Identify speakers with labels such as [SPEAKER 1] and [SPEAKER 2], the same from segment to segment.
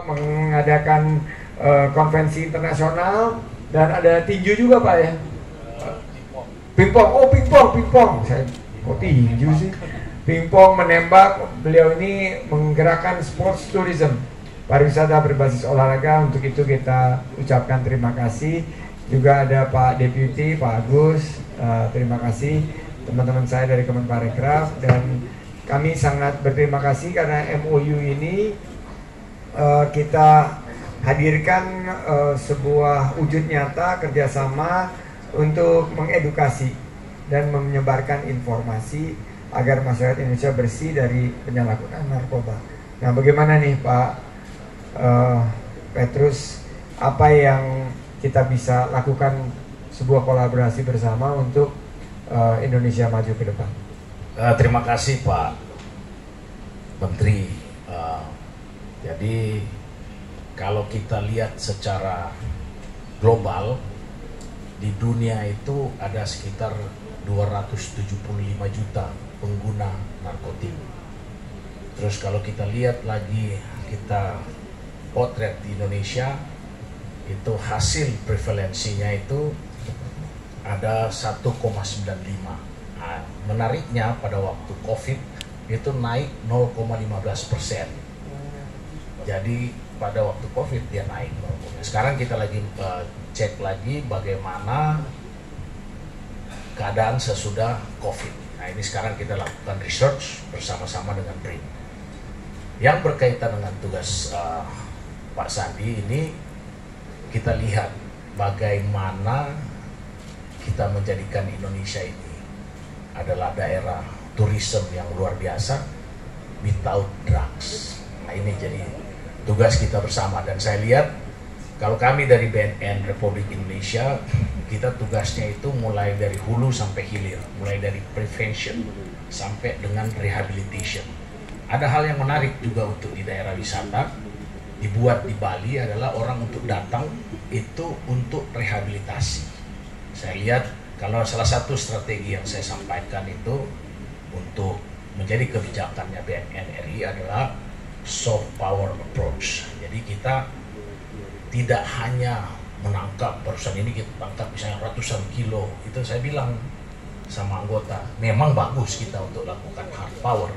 [SPEAKER 1] Mengadakan konvensi internasional dan ada tinju juga Pak ya. Pingpong, oh pingpong. Saya kok tinju sih. Pingpong, menembak. Beliau ini menggerakkan sports tourism, pariwisata berbasis olahraga. Untuk itu kita ucapkan terima kasih. Juga ada Pak Deputi, Pak Agus. Terima kasih teman-teman saya dari Kemenparekraf, dan kami sangat berterima kasih karena MOU ini kita hadirkan sebuah wujud nyata kerjasama untuk mengedukasi dan menyebarkan informasi agar masyarakat Indonesia bersih dari penyalahgunaan narkoba. Nah, bagaimana nih Pak Petrus, apa yang kita bisa lakukan sebuah kolaborasi bersama untuk Indonesia maju ke depan?
[SPEAKER 2] Terima kasih Pak Menteri. Jadi kalau kita lihat secara global, di dunia itu ada sekitar 275 juta pengguna narkotik. Terus kalau kita lihat lagi, kita potret di Indonesia, itu hasil prevalensinya itu ada 1,95. Nah, menariknya pada waktu COVID itu naik 0,15%. Jadi pada waktu COVID dia naik. Sekarang kita lagi cek lagi bagaimana keadaan sesudah COVID. Nah, ini sekarang kita lakukan research bersama-sama dengan BRIN. Yang berkaitan dengan tugas Pak Sandi ini, kita lihat bagaimana kita menjadikan Indonesia ini adalah daerah tourism yang luar biasa without drugs. Nah, ini jadi tugas kita bersama, dan saya lihat kalau kami dari BNN Republik Indonesia, kita tugasnya itu mulai dari hulu sampai hilir, mulai dari prevention sampai dengan rehabilitation. Ada hal yang menarik juga untuk di daerah wisata dibuat di Bali adalah orang untuk datang itu untuk rehabilitasi. Saya lihat kalau salah satu strategi yang saya sampaikan itu untuk menjadi kebijakannya BNN RI adalah soft power approach. Jadi kita tidak hanya menangkap, barusan ini kita tangkap misalnya ratusan kilo, itu saya bilang sama anggota, memang bagus kita untuk lakukan hard power,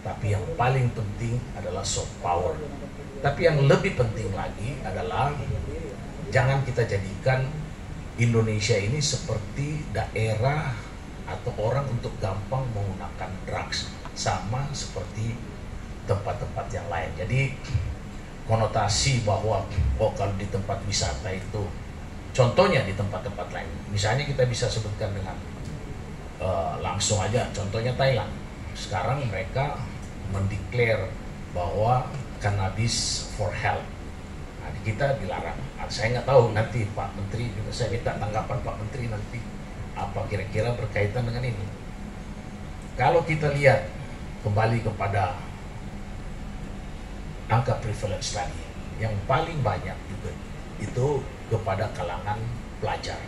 [SPEAKER 2] tapi yang paling penting adalah soft power. Tapi yang lebih penting lagi adalah jangan kita jadikan Indonesia ini seperti daerah atau orang untuk gampang menggunakan drugs, sama seperti tempat-tempat yang lain. Jadi konotasi bahwa kalau di tempat wisata itu, contohnya di tempat-tempat lain, misalnya kita bisa sebutkan dengan langsung aja, contohnya Thailand. Sekarang mereka mendeklar bahwa cannabis for health. Nah, di kita dilarang. Nah, saya nggak tahu nanti Pak Menteri juga, saya minta tanggapan Pak Menteri nanti apa kira-kira berkaitan dengan ini. Kalau kita lihat kembali kepada angka prevalence tadi, yang paling banyak juga itu kepada kalangan pelajar.